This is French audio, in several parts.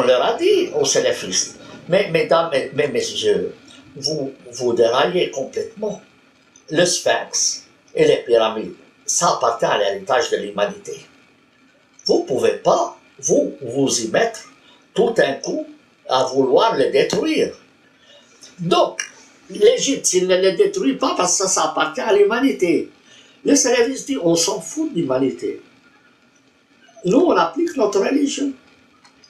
leur a dit aux salafistes, mais mesdames, mais messieurs, vous déraillez complètement. Le Sphinx et les pyramides, ça appartient à l'héritage de l'humanité. Vous ne pouvez pas, vous y mettre tout un coup à vouloir les détruire. Donc, l'Égypte, s'il ne les détruit pas, parce que ça appartient à l'humanité. Les salafistes disent, on s'en fout de l'humanité. Nous, on applique notre religion.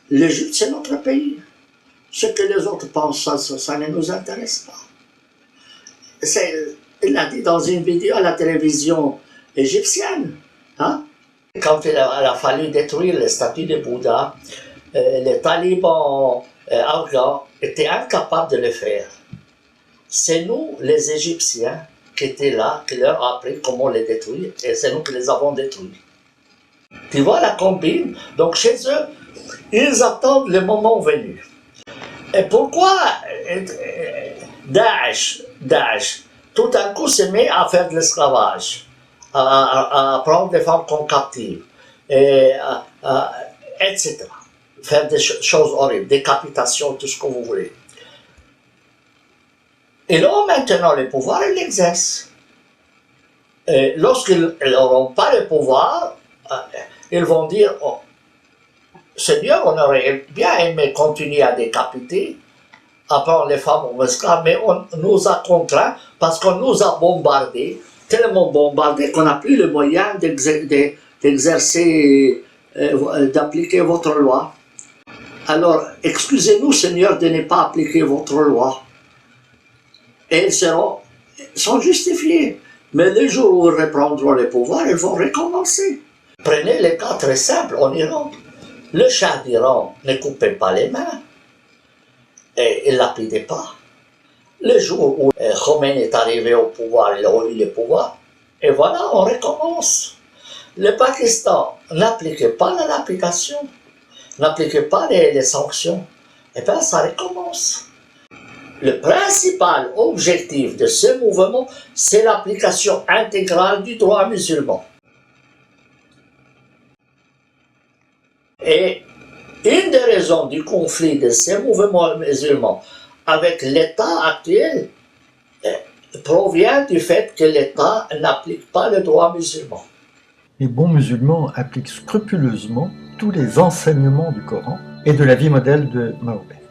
L'Égypte, c'est notre pays. Ce que les autres pensent, ça ne nous intéresse pas. Il a dit dans une vidéo à la télévision égyptienne. Hein? Quand il a fallu détruire les statues de Bouddha, les talibans afghans étaient incapables de le faire. C'est nous, les Égyptiens, qui étaient là, qui leur a appris comment les détruire, et c'est nous qui les avons détruits. Tu vois la combine? Donc chez eux, ils attendent le moment venu. Et pourquoi Daesh, tout d'un coup se met à faire de l'esclavage, à prendre des femmes comme captives, etc. Faire des choses horribles, décapitation, tout ce que vous voulez. Ils ont maintenant le pouvoir, ils l'exercent. Lorsqu'ils n'auront pas le pouvoir, ils vont dire, oh, Seigneur, on aurait bien aimé continuer à décapiter, à prendre les femmes en esclaves, mais on nous a contraints parce qu'on nous a bombardés, tellement bombardés qu'on n'a plus le moyen d'exercer, d'appliquer votre loi. Alors, excusez-nous, Seigneur, de ne pas appliquer votre loi. Et ils sont justifiés. Mais le jour où ils reprendront le pouvoir, ils vont recommencer. Prenez le cas très simple en Iran. Le Shah d'Iran ne coupait pas les mains et il ne lapidait pas. Le jour où Khomeini est arrivé au pouvoir, il a eu le pouvoir, et voilà, on recommence. Le Pakistan n'appliquait pas la lapidation, n'appliquait pas les sanctions, et bien ça recommence. Le principal objectif de ce mouvement, c'est l'application intégrale du droit musulman. Et une des raisons du conflit de ces mouvements musulmans avec l'État actuel provient du fait que l'État n'applique pas le droit musulman. Les bons musulmans appliquent scrupuleusement tous les enseignements du Coran et de la vie modèle de Mahomet.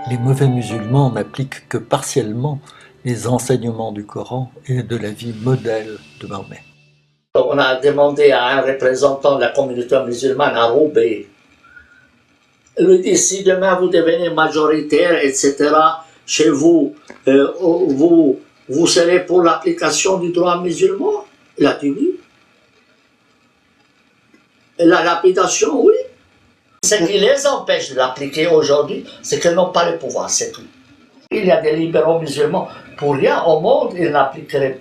Les mauvais musulmans n'appliquent que partiellement les enseignements du Coran et de la vie modèle de Mahomet. On a demandé à un représentant de la communauté musulmane à Roubaix. Il lui dit, si demain vous devenez majoritaire, etc., chez vous, vous serez pour l'application du droit musulman? Il a dit oui. Et la lapidation, oui. Ce qui les empêche de l'appliquer aujourd'hui, c'est qu'ils n'ont pas le pouvoir, c'est tout. Il y a des libéraux musulmans, pour rien au monde, ils n'appliqueraient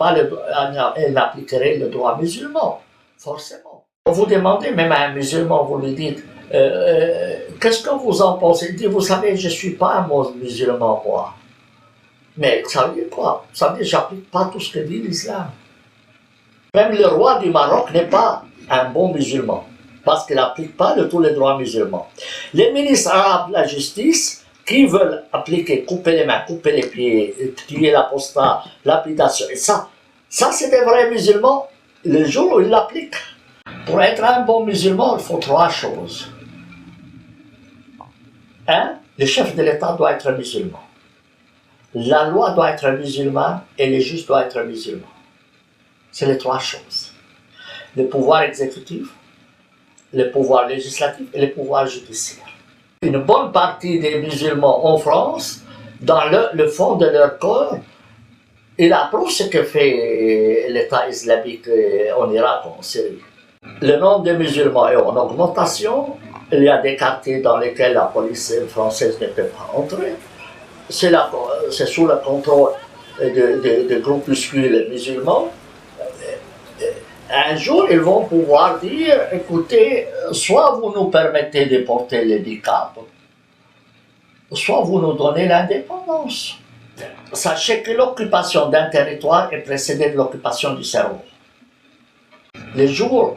le droit musulman, forcément. Vous demandez même à un musulman, vous lui dites, qu'est-ce que vous en pensez? Il dit, vous savez, je ne suis pas un musulman, moi. Mais ça veut dire quoi? Ça veut dire que je n'applique pas tout ce que dit l'islam. Même le roi du Maroc n'est pas un bon musulman, parce qu'il n'applique pas tous les droits musulmans. Les ministres arabes de la justice, qui veulent appliquer, couper les mains, couper les pieds, tuer l'apostat, lapidation, et ça c'est des vrais musulmans, le jour où ils l'appliquent. Pour être un bon musulman, il faut 3 choses. 1, le chef de l'État doit être musulman. La loi doit être musulmane et les juges doivent être musulmans. C'est les 3 choses. Le pouvoir exécutif, le pouvoir législatif et le pouvoir judiciaire. Une bonne partie des musulmans en France, dans le fond de leur corps, ils approuvent ce que fait l'État islamique en Irak, en Syrie. Le nombre de musulmans est en augmentation. Il y a des quartiers dans lesquels la police française ne peut pas entrer. C'est sous le contrôle de groupuscules musulmans. Un jour, ils vont pouvoir dire, écoutez, soit vous nous permettez de porter le niqab, soit vous nous donnez l'indépendance. Sachez que l'occupation d'un territoire est précédée de l'occupation du cerveau. Le jour où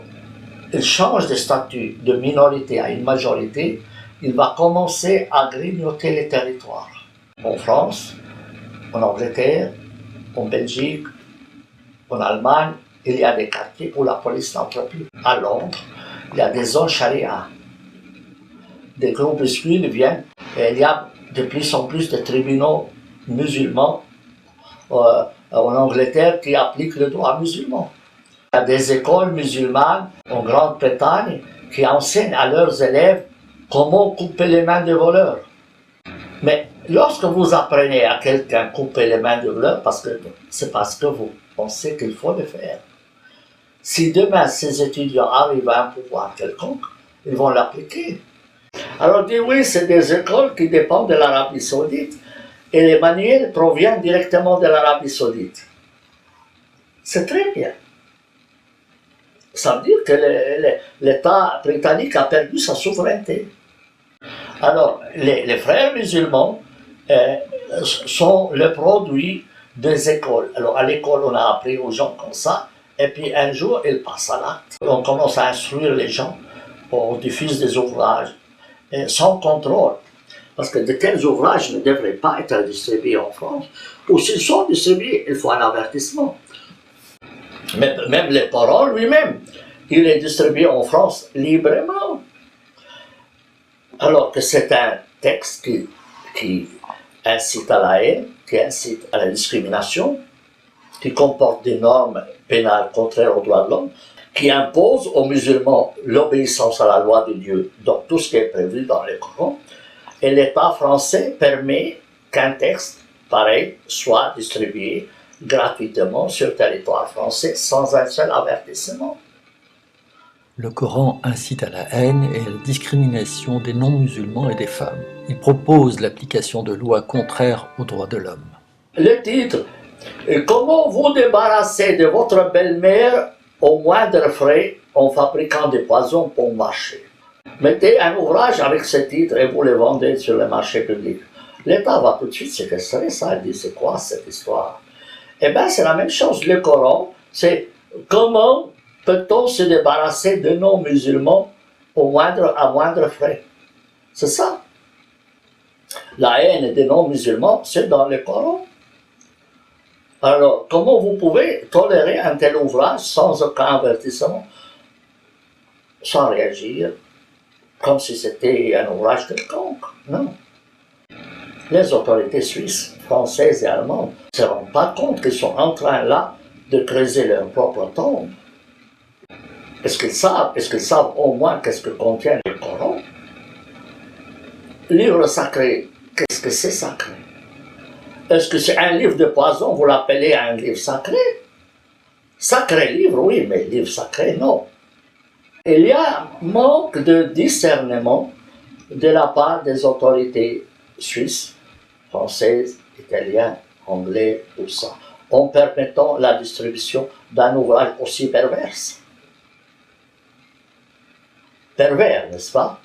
ils changent de statut de minorité à une majorité, il va commencer à grignoter les territoires. En France, en Angleterre, en Belgique, en Allemagne, il y a des quartiers où la police n'entre plus. À Londres, il y a des zones charia. Des groupuscules viennent et il y a de plus en plus de tribunaux musulmans en Angleterre qui appliquent le droit musulman. Il y a des écoles musulmanes en Grande-Bretagne qui enseignent à leurs élèves comment couper les mains des voleurs. Mais lorsque vous apprenez à quelqu'un couper les mains des voleurs, c'est parce que vous pensez qu'il faut le faire. Si demain ces étudiants arrivent à un pouvoir quelconque, ils vont l'appliquer. Alors on dit oui, c'est des écoles qui dépendent de l'Arabie Saoudite et les manuels proviennent directement de l'Arabie Saoudite. C'est très bien. Ça veut dire que l'État britannique a perdu sa souveraineté. Alors, les frères musulmans sont le produit des écoles. Alors, à l'école, on a appris aux gens comme ça, et puis un jour, ils passent à l'acte. On commence à instruire les gens, on diffuse des ouvrages, sans contrôle. Parce que de tels ouvrages ne devraient pas être distribués en France. Ou s'ils sont distribués, il faut un avertissement. Mais même le Coran lui-même, il est distribué en France librement. Alors que c'est un texte qui incite à la haine, qui incite à la discrimination, qui comporte des normes pénales contraires aux droits de l'homme, qui impose aux musulmans l'obéissance à la loi de Dieu, donc tout ce qui est prévu dans le Coran. Et l'État français permet qu'un texte pareil soit distribué gratuitement sur le territoire français sans un seul avertissement. Le Coran incite à la haine et à la discrimination des non-musulmans et des femmes. Il propose l'application de lois contraires aux droits de l'homme. Le titre « Comment vous débarrasser de votre belle-mère au moindre frais en fabriquant des poisons pour marcher ?» Mettez un ouvrage avec ce titre et vous le vendez sur le marché public. L'État va tout de suite séquestrer ça et dire c'est quoi cette histoire? Eh bien c'est la même chose, le Coran, c'est comment peut-on se débarrasser de non-musulmans à moindre frais. C'est ça. La haine des non-musulmans, c'est dans le Coran. Alors, comment vous pouvez tolérer un tel ouvrage sans aucun avertissement, sans réagir, comme si c'était un ouvrage quelconque? Non. Les autorités suisses, françaises et allemandes ne se rendent pas compte qu'ils sont en train là de creuser leur propre tombe. Est-ce qu'ils savent au moins qu'est-ce que contient le Coran? Livre sacré, qu'est-ce que c'est sacré? Est-ce que c'est un livre de poison, vous l'appelez un livre sacré? Sacré livre, oui, mais livre sacré, non. Il y a un manque de discernement de la part des autorités suisses, françaises, italiennes, anglais, tout ça, en permettant la distribution d'un ouvrage aussi perverse. Pervers, n'est-ce pas?